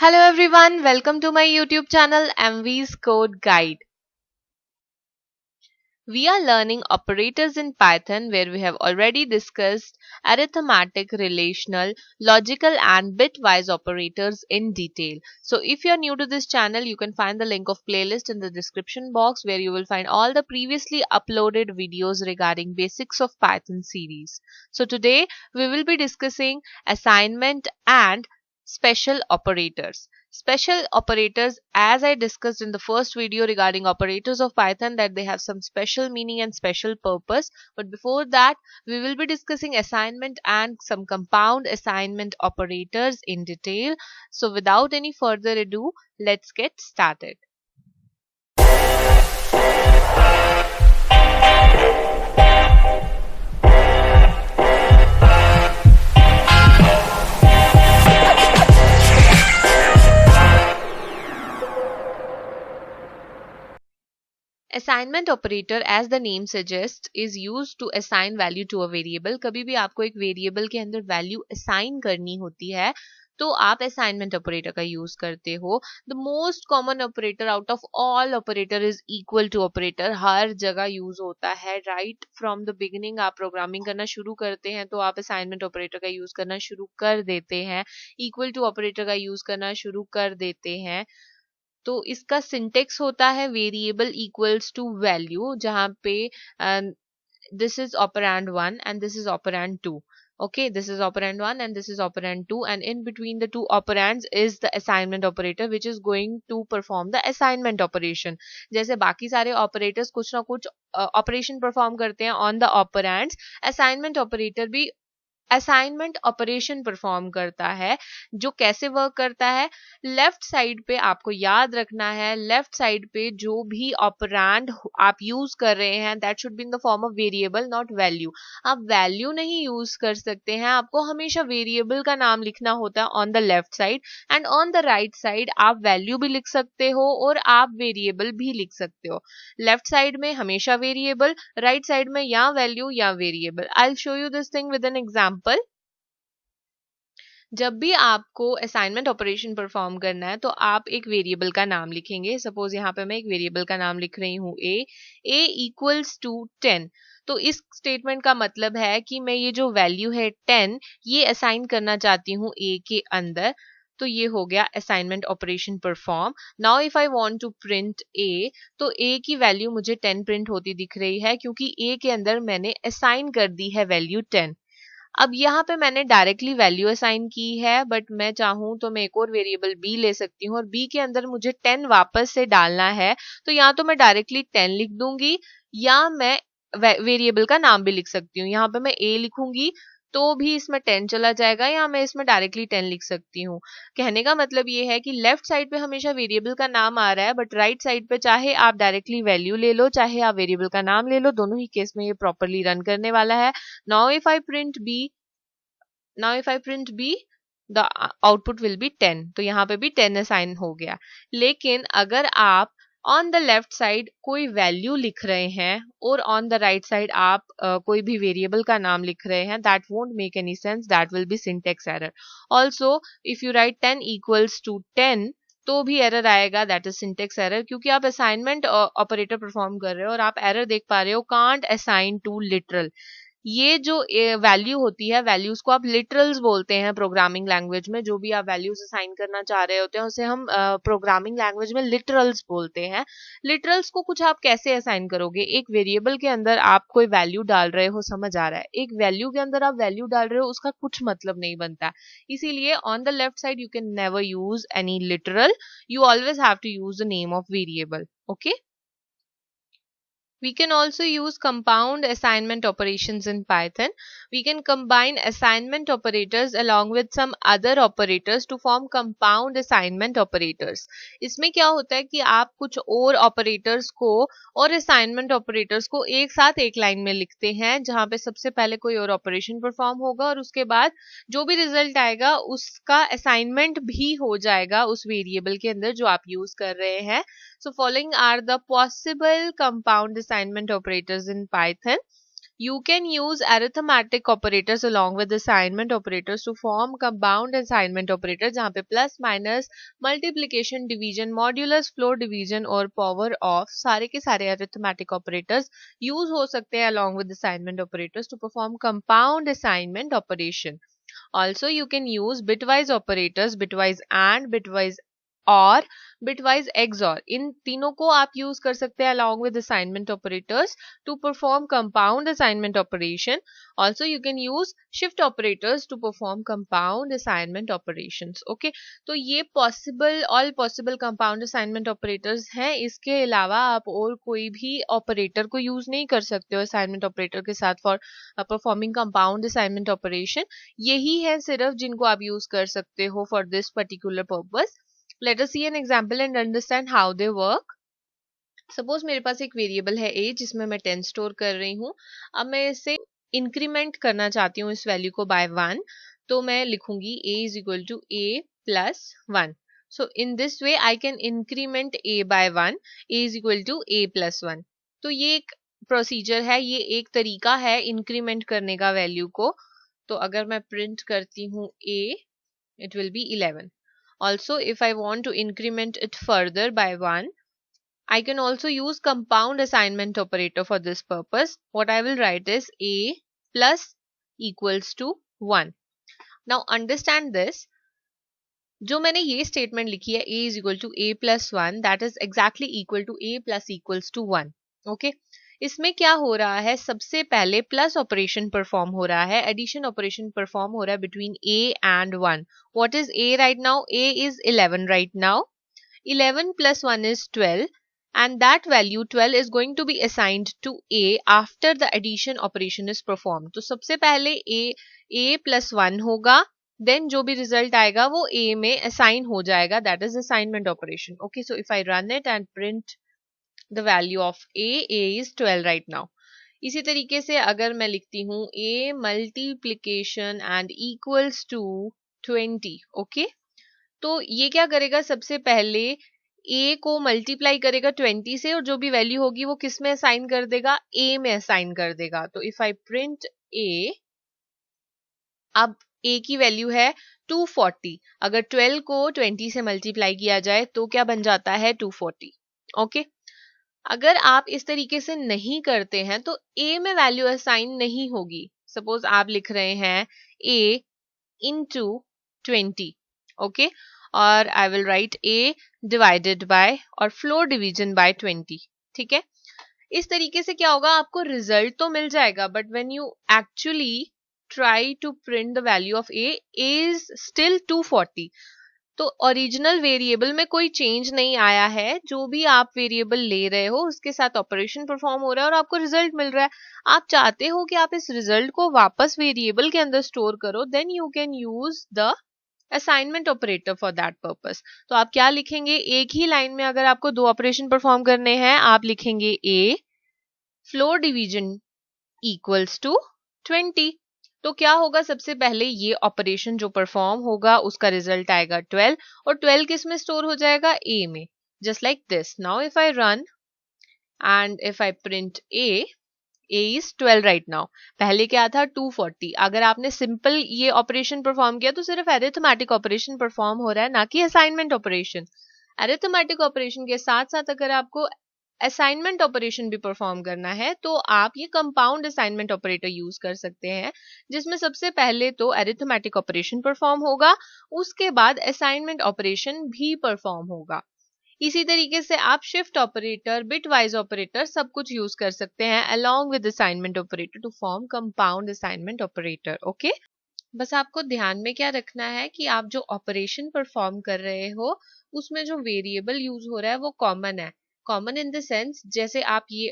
Hello everyone, welcome to my YouTube channel MV's Code Guide. We are learning operators in Python where we have already discussed arithmetic, relational, logical and bitwise operators in detail. So if you are new to this channel, you can find the link of playlist in the description box where you will find all the previously uploaded videos regarding basics of Python series. So today we will be discussing assignment and special operators. Special operators, as I discussed in the first video regarding operators of Python, that they have some special meaning and special purpose. But before that, we will be discussing assignment and some compound assignment operators in detail. So without any further ado, let's get started. Assignment operator as the name suggest is use to assign value to a variable. कभी भी आपको एक variable के अंदर value assign करनी होती है तो आप असाइनमेंट ऑपरेटर का यूज करते हो. The most common operator out of all operator is equal to operator. हर जगह यूज होता है. राइट फ्रॉम द बिगिनिंग आप प्रोग्रामिंग करना शुरू करते हैं तो आप असाइनमेंट ऑपरेटर का यूज करना शुरू कर देते हैं. इक्वल टू ऑपरेटर का यूज करना शुरू कर देते हैं. तो इसका सिंटेक्स होता है वेरिएबल इक्वल्स टू वैल्यू, जहां पे this is operand 1 and this is operand 2. okay, this is operand 1 and this is operand 2, and in between the two operands is the assignment operator which is going to perform the assignment operation. जैसे बाकी सारे operators कुछ ना कुछ operation perform करते हैं on the operands, assignment operator भी assignment operation perform करता है. जो कैसे वर्क करता है, लेफ्ट साइड पे आपको याद रखना है, लेफ्ट साइड पे जो भी ऑपरेंड आप यूज कर रहे हैं that should be in the form of variable not value. आप वैल्यू नहीं यूज कर सकते हैं, आपको हमेशा वेरिएबल का नाम लिखना होता है on the left side, and on the right side आप वैल्यू भी लिख सकते हो और आप वेरिएबल भी लिख सकते हो. लेफ्ट साइड में हमेशा वेरिएबल, राइट साइड में या वैल्यू या variable. I will show you this thing with an example. जब भी आपको असाइनमेंट ऑपरेशन परफॉर्म करना है तो आप एक वेरिएबल का नाम लिखेंगे. सपोज यहाँ पे मैं एक वेरिएबल का नाम लिख रही हूँ a इक्वल्स टू 10. तो इस स्टेटमेंट का मतलब है कि मैं ये जो वैल्यू है 10 ये असाइन करना चाहती हूँ a के अंदर. तो ये हो गया assignment operation perform. Now if I want to print a, तो a की वैल्यू मुझे 10 प्रिंट होती दिख रही है क्योंकि a के अंदर मैंने असाइन कर दी है वैल्यू 10. अब यहाँ पे मैंने डायरेक्टली वैल्यू असाइन की है, बट मैं चाहूँ तो मैं एक और वेरिएबल b ले सकती हूँ और b के अंदर मुझे 10 वापस से डालना है. तो या तो मैं डायरेक्टली 10 लिख दूंगी या मैं वेरिएबल का नाम भी लिख सकती हूँ. यहाँ पे मैं a लिखूंगी तो भी इसमें 10 चला जाएगा, या मैं इसमें डायरेक्टली 10 लिख सकती हूँ. कहने का मतलब ये है कि लेफ्ट साइड पे हमेशा वेरिएबल का नाम आ रहा है, बट राइट साइड पे चाहे आप डायरेक्टली वैल्यू ले लो चाहे आप वेरिएबल का नाम ले लो, दोनों ही केस में ये प्रॉपरली रन करने वाला है. Now if I print b the output will be 10. तो यहाँ पे भी 10 असाइन हो गया. लेकिन अगर आप ऑन द लेफ्ट साइड कोई वैल्यू लिख रहे हैं और ऑन द राइट साइड आप कोई भी वेरिएबल का नाम लिख रहे हैं, that won't make any sense, that will be syntax error. Also if you write 10 equals to 10 तो भी एरर आएगा, दैट इज सिंटेक्स एरर, क्योंकि आप असाइनमेंट ऑपरेटर परफॉर्म कर रहे हो और आप एरर देख पा रहे हो कांट असाइन टू लिटरल. ये जो वैल्यू होती है, वैल्यूज को आप लिटरल्स बोलते हैं प्रोग्रामिंग लैंग्वेज में. जो भी आप वैल्यूज असाइन करना चाह रहे होते हैं उसे हम प्रोग्रामिंग लैंग्वेज में लिटरल्स बोलते हैं. लिटरल्स को कुछ आप कैसे असाइन करोगे, एक वेरिएबल के अंदर आप कोई वैल्यू डाल रहे हो, समझ आ रहा है, एक वैल्यू के अंदर आप वैल्यू डाल रहे हो उसका कुछ मतलब नहीं बनता. इसीलिए on the left side you can never use any literal, you always have to use the name of variable. Okay. We can also use compound assignment operations in Python. We can combine assignment operators along with some other operators to form compound assignment operators. इसमें क्या होता है कि आप कुछ और operators को और assignment operators को एक साथ एक लाइन में लिखते हैं, जहां पे सबसे पहले कोई और ऑपरेशन परफॉर्म होगा और उसके बाद जो भी रिजल्ट आएगा उसका असाइनमेंट भी हो जाएगा उस वेरिएबल के अंदर जो आप यूज कर रहे हैं. So following are the possible compound assignment operators in Python. You can use arithmetic operators along with assignment operators to form compound assignment operators जहाँ पे plus minus multiplication division modulus floor division और power of सारे के सारे arithmetic operators use हो सकते हैं along with assignment operators to perform compound assignment operation. Also you can use bitwise operators, bitwise and, bitwise और bitwise XOR. इन तीनों को आप यूज कर सकते हैं along with assignment operators to perform compound assignment operation. Also you can use shift operators to perform compound assignment operations. Okay, तो ये possible all possible compound assignment operators हैं. इसके अलावा आप और कोई भी operator को यूज नहीं कर सकते हो assignment operator के साथ for performing compound assignment operation. यही है सिर्फ जिनको आप यूज कर सकते हो for this particular purpose. Let us see an example and understand how they work. Suppose मेरे पास एक वेरिएबल है a जिसमें मैं 10 स्टोर कर रही हूँ. अब मैं इसे इंक्रीमेंट करना चाहती हूँ इस वैल्यू को बाय 1. तो मैं लिखूंगी a is equal to a plus 1. So in this way I can increment a by 1. a is equal to a plus 1. तो ये एक प्रोसीजर है, ये एक तरीका है इंक्रीमेंट करने का वैल्यू को. तो अगर मैं प्रिंट करती हूँ a, it will be 11. Also, if I want to increment it further by 1, I can also use compound assignment operator for this purpose. What I will write is a plus equals to 1. Now understand this. जो मैंने ये statement लिखी है a is equal to a plus 1, that is exactly equal to a plus equals to 1. Okay? इसमें क्या हो रहा है, सबसे पहले प्लस ऑपरेशन परफॉर्म हो रहा है, एडिशन ऑपरेशन परफॉर्म हो रहा है between a and 1. What is a right now? a is 11 right now. 11 plus 1 is 12 and that value 12 is going to be assigned to a after the addition operation is performed. तो सबसे पहले a plus 1 होगा, then जो भी result आएगा वो a में assign हो जाएगा, that is assignment operation. Okay, so if I run it and print the value of a is 12 right now. इसी तरीके से अगर मैं लिखती हूँ a multiplication and equals to 20. Okay, तो ये क्या करेगा, सबसे पहले a को मल्टीप्लाई करेगा 20 से और जो भी वैल्यू होगी वो किस में असाइन कर देगा, a में असाइन कर देगा. तो इफ आई प्रिंट a, अब a की वैल्यू है 240. अगर 12 को 20 से मल्टीप्लाई किया जाए तो क्या बन जाता है, 240. ओके, अगर आप इस तरीके से नहीं करते हैं तो a में वैल्यू असाइन नहीं होगी. सपोज आप लिख रहे हैं a into 20. ओके, और I will write a divided by और फ्लोर डिवीजन बाय 20. ठीक है, इस तरीके से क्या होगा, आपको रिजल्ट तो मिल जाएगा but when you actually try to print the value of a is still 240. तो ओरिजिनल वेरिएबल में कोई चेंज नहीं आया है, जो भी आप वेरिएबल ले रहे हो उसके साथ ऑपरेशन परफॉर्म हो रहा है और आपको रिजल्ट मिल रहा है. आप चाहते हो कि आप इस रिजल्ट को वापस वेरिएबल के अंदर स्टोर करो, then you can use the assignment operator for that purpose. तो आप क्या लिखेंगे, एक ही लाइन में अगर आपको दो ऑपरेशन परफॉर्म करने हैं आप लिखेंगे a floor division equals to 20. तो क्या होगा, सबसे पहले ये ऑपरेशन जो परफॉर्म होगा उसका रिजल्ट आएगा 12 और 12 किस में स्टोर हो जाएगा, a में, just like this. Now if I run and if I print a is 12 right now. पहले क्या था, 240. अगर आपने सिंपल ये ऑपरेशन परफॉर्म किया तो सिर्फ अरिथमेटिक ऑपरेशन परफॉर्म हो रहा है, ना कि असाइनमेंट ऑपरेशन. अरिथमेटिक ऑपरेशन के साथ साथ अगर आपको असाइनमेंट ऑपरेशन भी परफॉर्म करना है तो आप ये कंपाउंड असाइनमेंट ऑपरेटर यूज कर सकते हैं, जिसमें सबसे पहले तो अरिथमेटिक ऑपरेशन परफॉर्म होगा, उसके बाद असाइनमेंट ऑपरेशन भी परफॉर्म होगा. इसी तरीके से आप शिफ्ट ऑपरेटर, बिटवाइज ऑपरेटर सब कुछ यूज कर सकते हैं along with assignment operator to form compound assignment operator. Okay, बस आपको ध्यान में क्या रखना है कि आप जो ऑपरेशन परफॉर्म कर रहे हो उसमें जो वेरिएबल यूज हो रहा है वो कॉमन है. कॉमन इन द सेंस, जैसे आप ये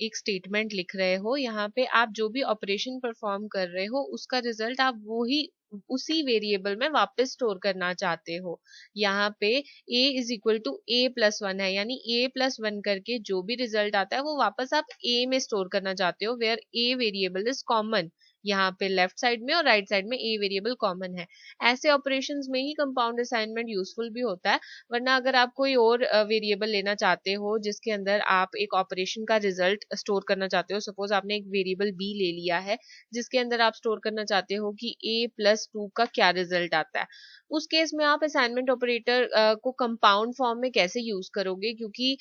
एक स्टेटमेंट लिख रहे हो, यहाँ पे आप जो भी ऑपरेशन परफॉर्म कर रहे हो उसका रिजल्ट आप वही उसी वेरिएबल में वापस स्टोर करना चाहते हो. यहाँ पे a is equal to a plus 1 है, यानी a प्लस 1 करके जो भी रिजल्ट आता है वो वापस आप a में स्टोर करना चाहते हो, where a variable is common. यहाँ पे लेफ्ट साइड में और राइट साइड में a वेरिएबल कॉमन है। ऐसे ऑपरेशंस में ही कंपाउंड असाइनमेंट यूजफुल भी होता है, वरना अगर आप कोई और वेरिएबल लेना चाहते हो जिसके अंदर आप एक ऑपरेशन का रिजल्ट स्टोर करना चाहते हो, सपोज आपने एक वेरिएबल b ले लिया है जिसके अंदर आप स्टोर करना चाहते हो कि a+2 का क्या रिजल्ट आता है, उस केस में आप असाइनमेंट ऑपरेटर को कंपाउंड फॉर्म में कैसे यूज करोगे, क्योंकि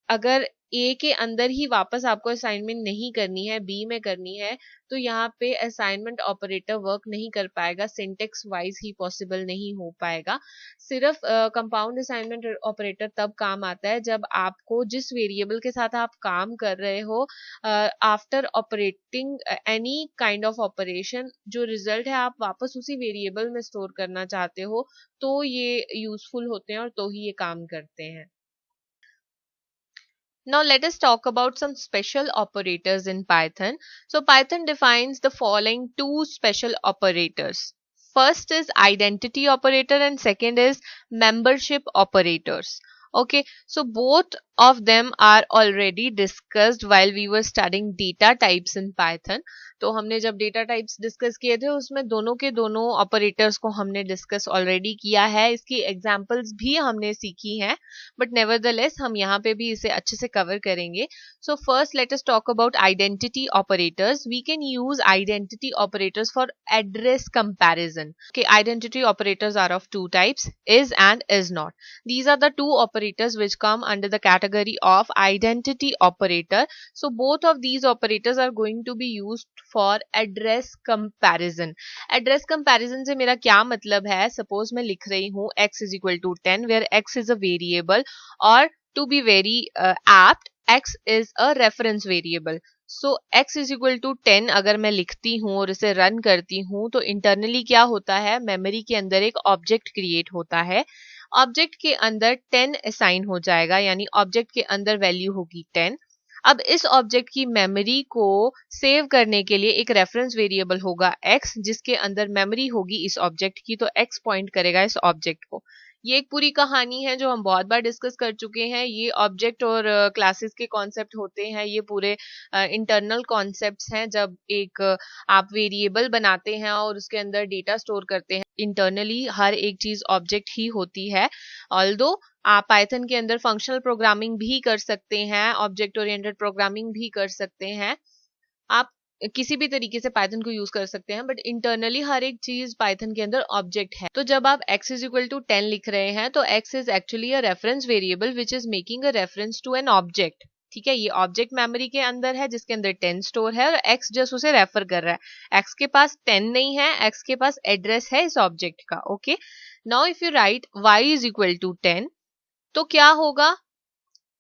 अगर ए के अंदर ही वापस आपको असाइनमेंट नहीं करनी है, बी में करनी है, तो यहाँ पे असाइनमेंट ऑपरेटर वर्क नहीं कर पाएगा, सिंटेक्स वाइज ही पॉसिबल नहीं हो पाएगा। सिर्फ कंपाउंड असाइनमेंट ऑपरेटर तब काम आता है जब आपको जिस वेरिएबल के साथ आप काम कर रहे हो, after operating any kind of operation, जो रिजल्ट है आप वापस उसी वेरिएबल में स्टोर करना चाहते हो, तो ये यूजफुल होते हैं और तो ही ये काम करते हैं। Now let us talk about some special operators in Python. So Python defines the following two special operators. First is identity operator and second is membership operators. Okay, so both of them are already discussed while we were studying data types in Python. तो हमने जब data types discuss किए थे उसमें दोनों के दोनों operators को हमने डिस्कस ऑलरेडी किया है, इसकी एग्जांपल्स भी हमने सीखी हैं, बट नेवरदलेस हम यहाँ पे भी इसे अच्छे से कवर करेंगे। So first let us talk about identity operators. We can use identity operators for address comparison. Okay, identity operators are of two types, is and is not. These are the two operators which come under the category of identity operator. So both of these operators are going to be used for address comparison. Address comparison से मेरा क्या मतलब है? Suppose मैं लिख रही हूँ x is equal to 10 where x is a variable, or to be very apt, x is a reference variable. So x is equal to 10 अगर मैं लिखती हूँ और इसे रन करती हूँ तो इंटरनली क्या होता है, मेमोरी के अंदर एक ऑब्जेक्ट क्रिएट होता है, ऑब्जेक्ट के अंदर 10 असाइन हो जाएगा, यानी ऑब्जेक्ट के अंदर वैल्यू होगी 10। अब इस ऑब्जेक्ट की मेमोरी को सेव करने के लिए एक रेफरेंस वेरिएबल होगा x, जिसके अंदर मेमोरी होगी इस ऑब्जेक्ट की, तो x पॉइंट करेगा इस ऑब्जेक्ट को। ये एक पूरी कहानी है जो हम बहुत बार डिस्कस कर चुके हैं। ये ऑब्जेक्ट और क्लासेस के कॉन्सेप्ट होते हैं, ये पूरे इंटरनल कॉन्सेप्ट्स हैं। जब एक आप वेरिएबल बनाते हैं और उसके अंदर डेटा स्टोर करते हैं, इंटरनली हर एक चीज ऑब्जेक्ट ही होती है। ऑल्दो आप पाइथन के अंदर फंक्शनल प्रोग्रामिंग भी कर सकते हैं, ऑब्जेक्ट ओरिएंटेड प्रोग्रामिंग भी कर सकते हैं, आप किसी भी तरीके से पाइथन को यूज कर सकते हैं, बट इंटरनली हर एक चीज पाइथन के अंदर ऑब्जेक्ट है। तो जब आप x इज इक्वल टू 10 लिख रहे हैं तो x is actually a reference variable which is making a reference to an object. ठीक है, ये ऑब्जेक्ट मेमोरी के अंदर है जिसके अंदर 10 स्टोर है और x जस्ट उसे रेफर कर रहा है। x के पास 10 नहीं है, x के पास एड्रेस है इस ऑब्जेक्ट का। Okay, now if you write y is equal to 10 तो क्या होगा,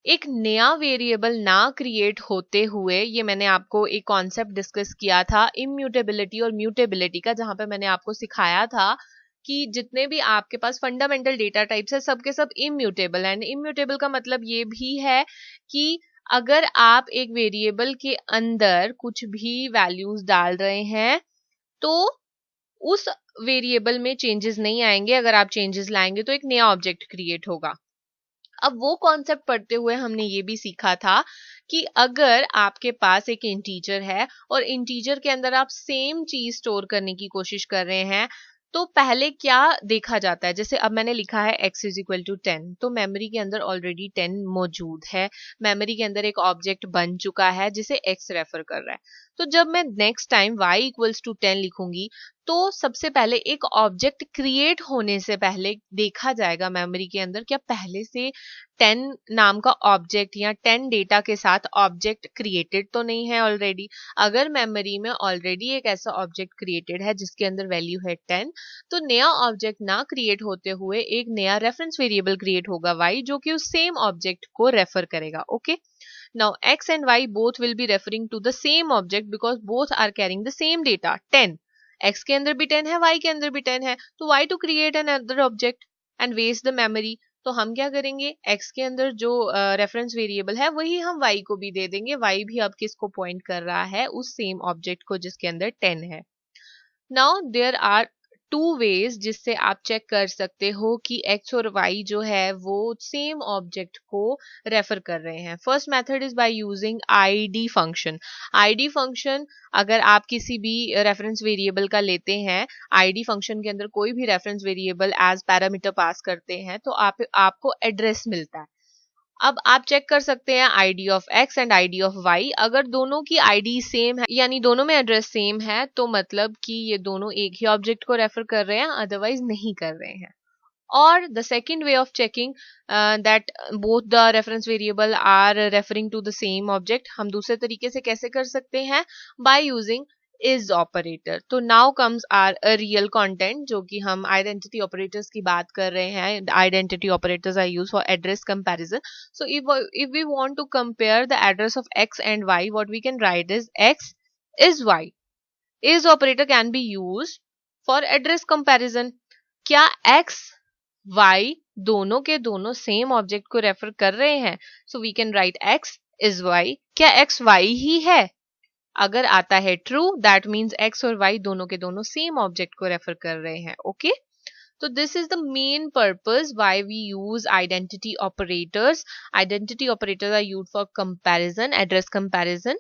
एक नया वेरिएबल ना क्रिएट होते हुए, ये मैंने आपको एक कॉन्सेप्ट डिस्कस किया था इम्यूटेबिलिटी और म्यूटेबिलिटी का, जहां पे मैंने आपको सिखाया था कि जितने भी आपके पास फंडामेंटल डेटा टाइप्स है सबके सब इम्यूटेबल है। इम्यूटेबल का मतलब ये भी है कि अगर आप एक वेरिएबल के अंदर कुछ भी वैल्यूज डाल रहे हैं तो उस वेरिएबल में चेंजेस नहीं आएंगे, अगर आप चेंजेस लाएंगे तो एक नया ऑब्जेक्ट क्रिएट होगा। अब वो कॉन्सेप्ट पढ़ते हुए हमने ये भी सीखा था कि अगर आपके पास एक इंटीजर है और इंटीजर के अंदर आप सेम चीज स्टोर करने की कोशिश कर रहे हैं तो पहले क्या देखा जाता है, जैसे अब मैंने लिखा है x इज इक्वल टू 10, तो मेमोरी के अंदर ऑलरेडी 10 मौजूद है, मेमोरी के अंदर एक ऑब्जेक्ट बन चुका है जिसे x रेफर कर रहा है। तो जब मैं next time y equals to 10 लिखूंगी तो सबसे पहले एक ऑब्जेक्ट क्रिएट होने से पहले देखा जाएगा मेमोरी के अंदर क्या पहले से 10 नाम का ऑब्जेक्ट या 10 डेटा के साथ ऑब्जेक्ट क्रिएटेड तो नहीं है ऑलरेडी। अगर मेमोरी में ऑलरेडी एक ऐसा ऑब्जेक्ट क्रिएटेड है जिसके अंदर वैल्यू है 10, तो नया ऑब्जेक्ट ना क्रिएट होते हुए एक नया रेफरेंस वेरिएबल क्रिएट होगा y, जो कि उस सेम ऑब्जेक्ट को रेफर करेगा। Okay, now x and y both will be referring to the same object because both are carrying the same data 10। x के अंदर भी 10 है, y के अंदर भी 10 है, तो why to create another object and waste the memory। तो हम क्या करेंगे, x के अंदर जो रेफरेंस वेरिएबल है वही हम y को भी दे देंगे। y भी अब किसको पॉइंट कर रहा है, उस सेम ऑब्जेक्ट को जिसके अंदर 10 है। Now there are two ways जिससे आप चेक कर सकते हो कि एक्स और वाई जो है वो सेम ऑब्जेक्ट को रेफर कर रहे हैं. First method is by using ID function. ID function अगर आप किसी भी रेफरेंस वेरिएबल का लेते हैं, आईडी फंक्शन के अंदर कोई भी reference variable as parameter pass करते हैं तो आपको एड्रेस मिलता है. अब आप चेक कर सकते हैं ID of X and ID of Y. अगर दोनों की आईडी सेम है यानी दोनों में एड्रेस सेम है तो मतलब कि ये दोनों एक ही ऑब्जेक्ट को रेफर कर रहे हैं, अदरवाइज नहीं कर रहे हैं. और the second way of checking that both the reference variable are referring to the same object, हम दूसरे तरीके से कैसे कर सकते हैं, बाय यूजिंग इज ऑपरेटर. तो now comes our real content, जो कि हम आइडेंटिटी ऑपरेटर्स की बात कर रहे हैं. Identity operators are used for address comparison. So if we want to compare the address of x and y, what we can write is x is y. is operator can be used for address comparison. क्या x y दोनों के दोनों same object को refer कर रहे हैं? So we can write x is y. क्या x y ही है? अगर आता है ट्रू, दैट मीन्स एक्स और वाई दोनों के दोनों सेम ऑब्जेक्ट को रेफर कर रहे हैं. ओके, तो this is the main purpose why we use identity operators. Identity operators are used for comparison, address comparison.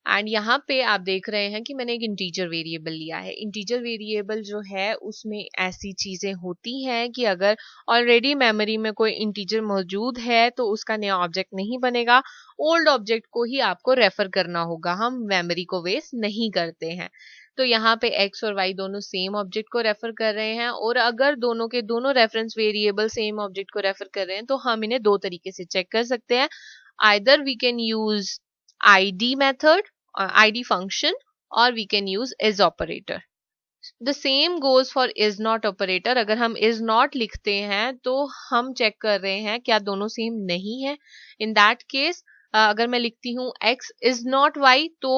And यहाँ पे आप देख रहे हैं कि मैंने एक इंटीजर वेरिएबल लिया है. इंटीजर वेरिएबल जो है उसमें ऐसी चीजें होती हैं कि अगर ऑलरेडी मेमोरी में कोई इंटीजर मौजूद है तो उसका नया ऑब्जेक्ट नहीं बनेगा, ओल्ड ऑब्जेक्ट को ही आपको रेफर करना होगा. हम मेमोरी को वेस्ट नहीं करते हैं. तो यहाँ पे x और y दोनों सेम ऑब्जेक्ट को रेफर कर रहे हैं, और अगर दोनों के दोनों रेफरेंस वेरिएबल सेम ऑब्जेक्ट को रेफर कर रहे हैं तो हम इन्हें दो तरीके से चेक कर सकते हैं. Either we can use id method or id function, or we can use is operator. The same goes for is not operator. अगर हम is not लिखते हैं तो हम चेक कर रहे हैं क्या दोनों सेम नहीं है. In that case अगर मैं लिखती हूँ x is not y तो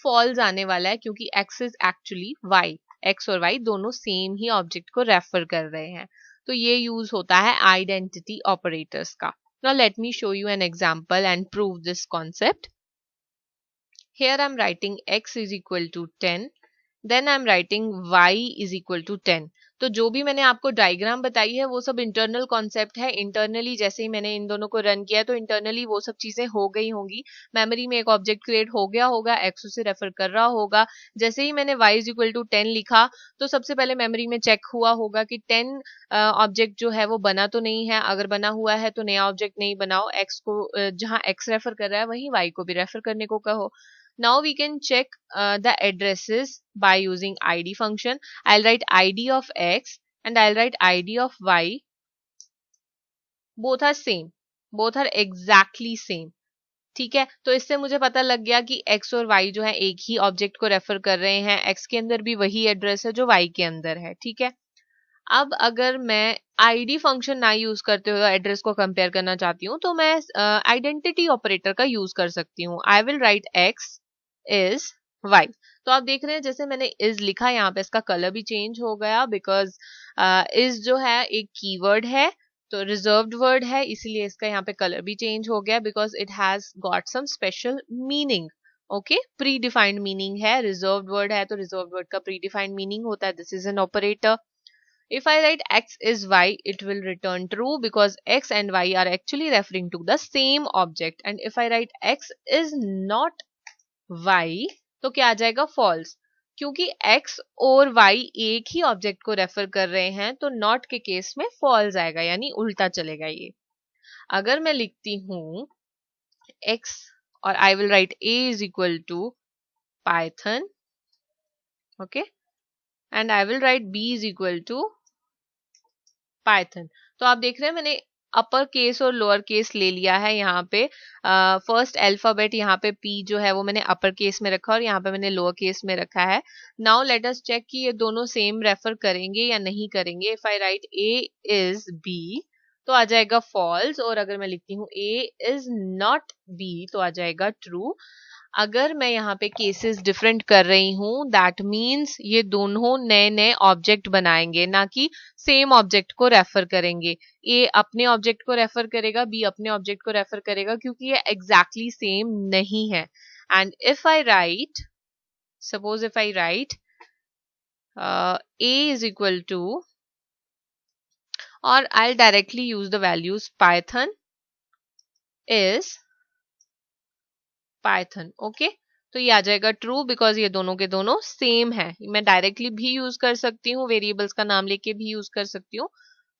false आने वाला है, क्योंकि x is actually y. x और y दोनों सेम ही ऑब्जेक्ट को रेफर कर रहे हैं. तो ये यूज होता है आइडेंटिटी ऑपरेटर्स का. Now let me show you an example and prove this concept. Here I am writing x is equal to 10. Then I am writing y is equal to 10. तो जो भी मैंने आपको डायग्राम बताई है वो सब इंटरनल कॉन्सेप्ट है. इंटरनली जैसे ही मैंने इन दोनों को रन किया तो इंटरनली वो सब चीजें हो गई होंगी. मेमोरी में एक ऑब्जेक्ट क्रिएट हो गया होगा, x उसे रेफर कर रहा होगा. जैसे ही मैंने y इज इक्वल टू 10 लिखा तो सबसे पहले मेमोरी में चेक हुआ होगा कि 10 ऑब्जेक्ट जो है वो बना तो नहीं है. अगर बना हुआ है तो नया ऑब्जेक्ट नहीं बनाओ, x को जहां x रेफर कर रहा है वहीं y को भी रेफर करने को कहो. Now we can check the addresses by using id function. I'll write id of x and I'll write id of y. Both are same. Both are exactly same. ठीक है, तो इससे मुझे पता लग गया कि x और y जो है एक ही ऑब्जेक्ट को रेफर कर रहे हैं. x के अंदर भी वही एड्रेस है जो y के अंदर है. ठीक है, अब अगर मैं id फंक्शन ना यूज करते हुए एड्रेस को कंपेयर करना चाहती हूँ तो मैं आइडेंटिटी ऑपरेटर का यूज कर सकती हूँ. I will write x is y. तो आप देख रहे हैं जैसे मैंने is लिखा, यहाँ पे इसका कलर भी चेंज हो गया, बिकॉज is जो है एक कीवर्ड है, तो रिजर्व्ड वर्ड है, इसीलिए इसका यहाँ पे कलर भी चेंज हो गया, because it has got some special meaning. Okay, predefined meaning है. रिजर्व्ड वर्ड है तो रिजर्व्ड वर्ड का प्री डिफाइंड मीनिंग होता है. This is an operator. If I write x is y, it will return true because x and y are actually referring to the same object. And if I write x is not y, तो क्या आ जाएगा? false. क्योंकि x और y एक ही object को refer कर रहे हैं तो नॉट के केस में false आएगा, यानी उल्टा चलेगा ये. अगर मैं लिखती हूं x और I will write a is equal to python, okay, and I will write b is equal to python. तो आप देख रहे हैं मैंने अपर केस और लोअर केस ले लिया है. यहाँ पे फर्स्ट अल्फाबेट यहाँ पे p जो है वो मैंने अपर केस में रखा और यहाँ पे मैंने लोअर केस में रखा है. नाउ लेट अस चेक कि ये दोनों सेम रेफर करेंगे या नहीं करेंगे. If I right a is b तो आ जाएगा false, और अगर मैं लिखती हूँ a is not b तो आ जाएगा true. अगर मैं यहाँ पे केसेस डिफरेंट कर रही हूँ, दैट मीन्स ये दोनों नए नए ऑब्जेक्ट बनाएंगे, ना कि सेम ऑब्जेक्ट को रेफर करेंगे. ए अपने ऑब्जेक्ट को रेफर करेगा, बी अपने ऑब्जेक्ट को रेफर करेगा, क्योंकि ये एग्जैक्टली सेम नहीं है. And if I right, suppose if I right A is equal to, or I'll directly use the values Python is Python. Okay तो ये आ जाएगा ट्रू बिकॉज ये दोनों के दोनों सेम है. मैं डायरेक्टली भी यूज कर सकती हूँ, वेरिएबल्स का नाम लेके भी यूज कर सकती हूँ.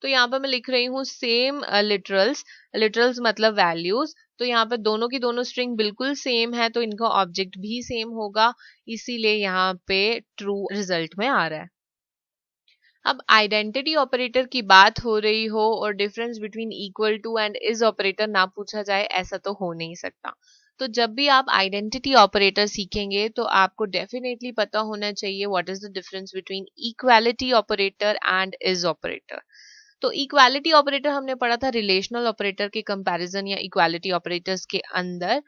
तो यहाँ पे मैं लिख रही हूँ सेम लिटरल्स. लिटरल्स मतलब वैल्यूज. तो यहाँ पे दोनों की दोनों स्ट्रिंग बिल्कुल सेम है तो इनका ऑब्जेक्ट भी सेम होगा, इसीलिए यहाँ पे ट्रू रिजल्ट में आ रहा है. अब आइडेंटिटी ऑपरेटर की बात हो रही हो और difference between equal to and is operator ना पूछा जाए, ऐसा तो हो नहीं सकता. तो जब भी आप आइडेंटिटी ऑपरेटर सीखेंगे तो आपको डेफिनेटली पता होना चाहिए what is the difference between equality operator and is operator. तो इक्वालिटी ऑपरेटर हमने पढ़ा था रिलेशनल ऑपरेटर के कंपैरिजन या इक्वालिटी ऑपरेटर्स के अंदर,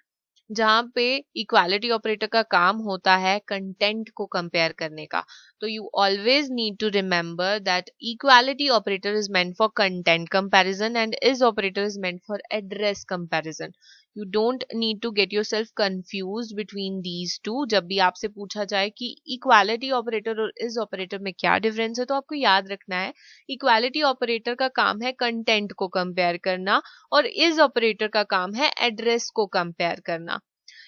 जहां पे इक्वालिटी ऑपरेटर का काम होता है कंटेंट को कंपेयर करने का. तो you always need to remember that equality operator is meant for content comparison and is operator is meant for address comparison. You don't need to get yourself confuse between these two. जब भी आपसे पूछा जाए कि equality operator और is operator में क्या difference है, तो आपको याद रखना है इक्वालिटी ऑपरेटर का काम है कंटेंट को कंपेयर करना और इज ऑपरेटर का काम है एड्रेस को कंपेयर करना.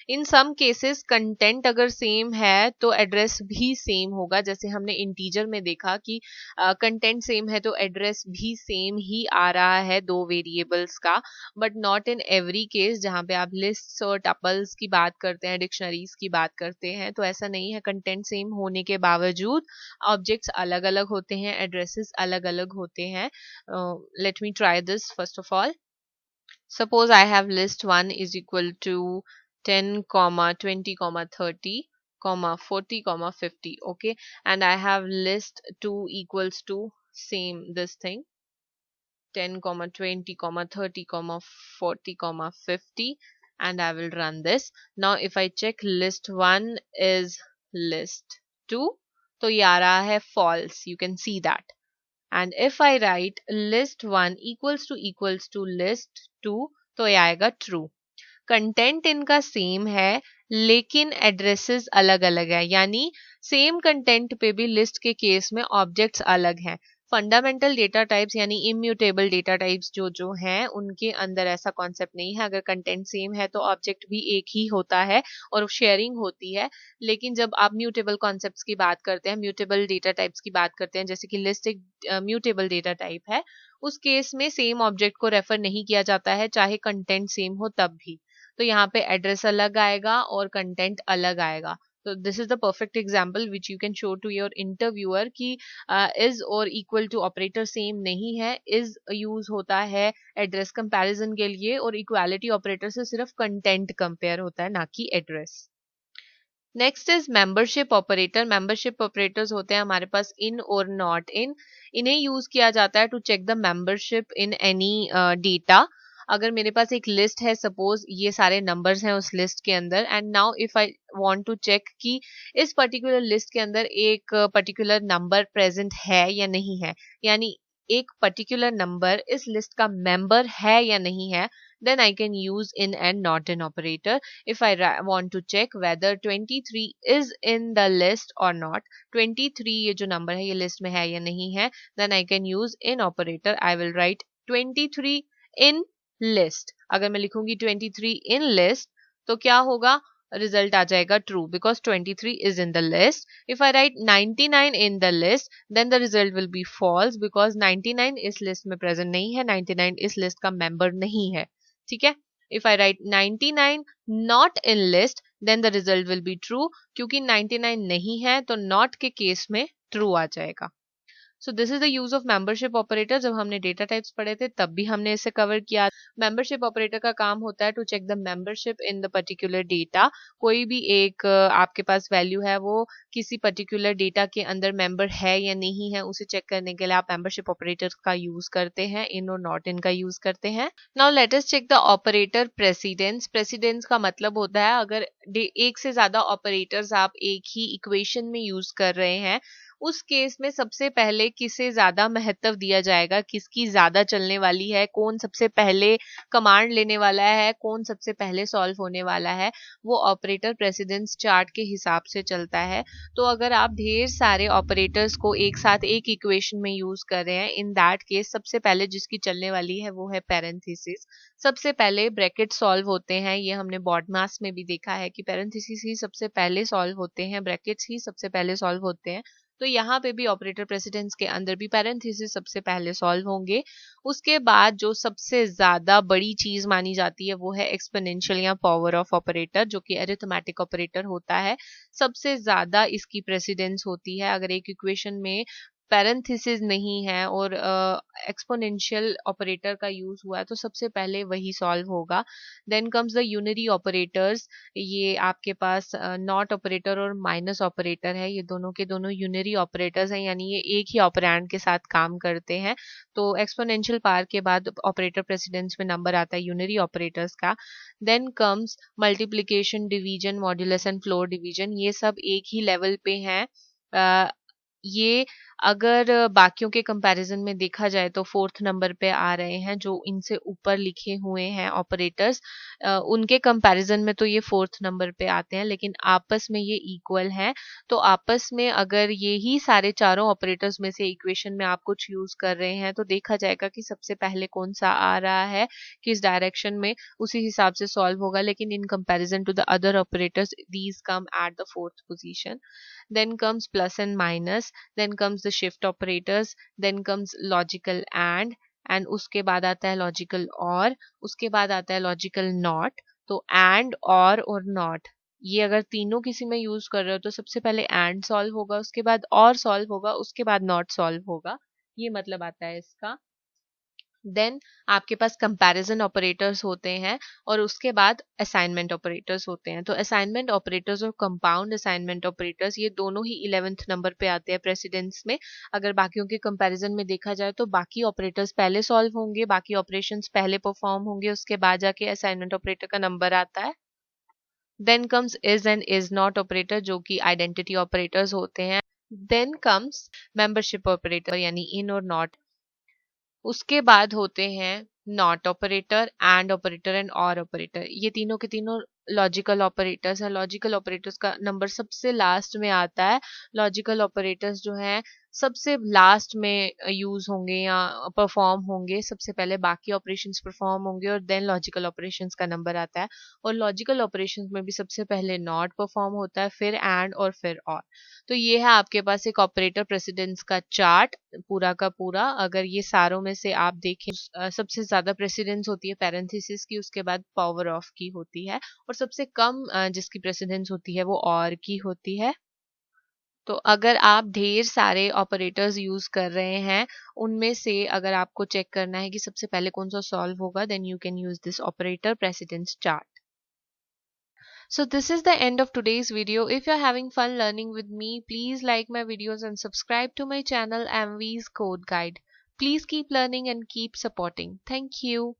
इन सम केसेस कंटेंट अगर सेम है तो एड्रेस भी सेम होगा, जैसे हमने इंटीजर में देखा कि कंटेंट सेम है तो एड्रेस भी सेम ही आ रहा है दो वेरिएबल्स का. But not in every case. जहां पे आप लिस्ट्स और टपल्स की बात करते हैं, डिक्शनरीज की बात करते हैं, तो ऐसा नहीं है. कंटेंट सेम होने के बावजूद ऑब्जेक्ट्स अलग अलग होते हैं, एड्रेसेस अलग अलग होते हैं. Let me try this first of all. Suppose I have list 1 is equal to 10, 20, 30, 40, 50. Okay, and I have list 2 equals to same this thing 10, 20, 30, 40, 50, and I will run this. Now if I check list 1 is list 2, तो ये आ रहा है false. You can see that. And if I write list 1 equals to list 2, तो ये आएगा true. Content इनका same है लेकिन एड्रेसेस अलग अलग है, यानी सेम कंटेंट पे भी लिस्ट के केस में ऑब्जेक्ट्स अलग हैं. फंडामेंटल डेटा टाइप्स यानी इम्यूटेबल डेटा टाइप्स जो हैं उनके अंदर ऐसा कॉन्सेप्ट नहीं है. अगर कंटेंट सेम है तो ऑब्जेक्ट भी एक ही होता है और शेयरिंग होती है. लेकिन जब आप म्यूटेबल कॉन्सेप्ट्स की बात करते हैं, म्यूटेबल डेटा टाइप्स की बात करते हैं, जैसे कि लिस्ट एक म्यूटेबल डेटा टाइप है, उस केस में सेम ऑब्जेक्ट को रेफर नहीं किया जाता है चाहे कंटेंट सेम हो तब भी. तो यहाँ पे एड्रेस अलग आएगा और कंटेंट अलग आएगा. तो this is the perfect example which you can show to your interviewer कि इज और इक्वल टू ऑपरेटर सेम नहीं है. इज यूज होता है एड्रेस कंपैरिजन के लिए और इक्वालिटी ऑपरेटर से सिर्फ कंटेंट कंपेयर होता है, ना कि address. Next is membership operator. Membership operators होते हैं हमारे पास इन और नॉट इन. इन्हें यूज किया जाता है to check the membership in any data. अगर मेरे पास एक लिस्ट है, सपोज ये सारे नंबर्स हैं उस लिस्ट के अंदर, and now if I want to check कि इस पर्टिकुलर लिस्ट के अंदर एक पर्टिकुलर नंबर प्रेजेंट है या नहीं है, यानी एक पर्टिकुलर नंबर इस लिस्ट का मेंबर है या नहीं है, then I can use in and not in operator. If I want to check whether 23 is in the list or not, 23 ये जो नंबर है ये लिस्ट में है या नहीं है, then I can use in operator. I will write 23 in list. अगर मैं लिखूंगी 23 in list तो क्या होगा, रिजल्ट आ जाएगा true because 23 is in the list. If I write 99 in the list, then the result will be false because 99 इस list में present नहीं है, 99 इस लिस्ट का मेंबर नहीं है. ठीक है. If I write 99 not in list, then the result will be true. क्योंकि 99 नहीं है तो not के केस में true आ जाएगा. So this is the use of membership operator. जब हमने डेटा टाइप्स पढ़े थे तब भी हमने इसे कवर किया. मेंबरशिप ऑपरेटर का काम होता है to check the membership in the particular data. कोई भी एक आपके पास वैल्यू है वो किसी पर्टिकुलर डेटा के अंदर मेंबर है या नहीं है, उसे चेक करने के लिए आप मेंबरशिप ऑपरेटर का यूज करते हैं, इन और नॉट इन का यूज करते हैं. Now let us check the operator precedence. Precedence का मतलब होता है अगर एक से ज्यादा ऑपरेटर्स आप एक ही इक्वेशन में यूज कर रहे हैं, उस केस में सबसे पहले किसे ज्यादा महत्व दिया जाएगा, किसकी ज्यादा चलने वाली है, कौन सबसे पहले कमांड लेने वाला है, कौन सबसे पहले सॉल्व होने वाला है, वो ऑपरेटर प्रेसिडेंस चार्ट के हिसाब से चलता है। तो अगर आप ढेर सारे ऑपरेटर्स को एक साथ एक इक्वेशन में यूज कर रहे हैं, इन दैट केस सबसे पहले जिसकी चलने वाली है वो है पैरेंथेसिस। सबसे पहले ब्रैकेट सॉल्व होते हैं, ये हमने बॉडमास में भी देखा है कि पैरेंथेसिस ही सबसे पहले सॉल्व होते हैं, ब्रैकेट्स ही सबसे पहले सॉल्व होते हैं। तो यहाँ पे भी ऑपरेटर प्रेसिडेंस के अंदर भी पैरेंथेसिस सबसे पहले सॉल्व होंगे। उसके बाद जो सबसे ज्यादा बड़ी चीज मानी जाती है वो है एक्सपोनेंशियल या पावर ऑफ ऑपरेटर, जो कि अरिथमेटिक ऑपरेटर होता है। सबसे ज्यादा इसकी प्रेसिडेंस होती है। अगर एक इक्वेशन में पैरेंथेसिस नहीं है और एक्सपोनेंशियल ऑपरेटर का यूज हुआ है तो सबसे पहले वही सॉल्व होगा। Then comes the unary operators. ये आपके पास नॉट ऑपरेटर और माइनस ऑपरेटर है, ये दोनों के दोनों यूनरी ऑपरेटर्स हैं, यानी ये एक ही ऑपरेंड के साथ काम करते हैं। तो एक्सपोनेंशियल पावर के बाद ऑपरेटर प्रेसिडेंस में नंबर आता है यूनरी ऑपरेटर्स का। Then comes multiplication, division, modulus and floor division, ये सब एक ही लेवल पे हैं। ये अगर बाकियों के कंपैरिजन में देखा जाए तो फोर्थ नंबर पे आ रहे हैं, जो इनसे ऊपर लिखे हुए हैं ऑपरेटर्स, उनके कंपैरिजन में तो ये फोर्थ नंबर पे आते हैं, लेकिन आपस में ये इक्वल हैं। तो आपस में अगर ये ही सारे चारों ऑपरेटर्स में से इक्वेशन में आप कुछ यूज कर रहे हैं तो देखा जाएगा कि सबसे पहले कौन सा आ रहा है, किस डायरेक्शन में, उसी हिसाब से सॉल्व होगा। लेकिन in comparison to the other operators these come at the fourth position. then comes plus and minus, then comes the shift operators, then comes logical and उसके बाद आता है logical और, उसके बाद आता है logical not। तो and और not, ये अगर तीनों किसी में यूज कर रहे हो तो सबसे पहले and सॉल्व होगा, उसके बाद और सॉल्व होगा, उसके बाद not सॉल्व होगा, ये मतलब आता है इसका। देन आपके पास कंपैरिजन ऑपरेटर्स होते हैं और उसके बाद असाइनमेंट ऑपरेटर्स होते हैं। तो असाइनमेंट ऑपरेटर्स और कंपाउंड असाइनमेंट ऑपरेटर्स ये दोनों ही 11th नंबर पे आते हैं प्रेसिडेंस में। अगर बाकियों के कंपैरिजन में देखा जाए तो बाकी ऑपरेटर्स पहले सॉल्व होंगे, बाकी ऑपरेशंस पहले परफॉर्म होंगे, उसके बाद जाके असाइनमेंट ऑपरेटर का नंबर आता है। Then comes is and is not operator, जो कि आइडेंटिटी ऑपरेटर्स होते हैं। देन कम्स मेंबरशिप ऑपरेटर, यानी इन और नॉट। उसके बाद होते हैं not operator, and operator and और ऑपरेटर। ये तीनों के तीनों लॉजिकल ऑपरेटर्स हैं। लॉजिकल ऑपरेटर्स का नंबर सबसे लास्ट में आता है। लॉजिकल ऑपरेटर्स जो हैं सबसे लास्ट में यूज होंगे या परफॉर्म होंगे, सबसे पहले बाकी ऑपरेशंस परफॉर्म होंगे और देन लॉजिकल ऑपरेशंस का नंबर आता है। और लॉजिकल ऑपरेशंस में भी सबसे पहले नॉट परफॉर्म होता है, फिर एंड और फिर और। तो ये है आपके पास एक ऑपरेटर प्रेसिडेंस का चार्ट पूरा का पूरा। अगर ये सारों में से आप देखें, सबसे ज्यादा प्रेसिडेंस होती है पैरेंथेसिस की, उसके बाद पावर ऑफ की होती है, और सबसे कम जिसकी प्रेसिडेंस होती है वो और की होती है। तो अगर आप ढेर सारे ऑपरेटर्स यूज कर रहे हैं, उनमें से अगर आपको चेक करना है कि सबसे पहले कौन सा सॉल्व होगा, then you can use this operator precedence chart. So this is the end of today's video. If you're having fun learning with me, please like my videos and subscribe to my channel MV's Code Guide. Please keep learning and keep supporting. Thank you.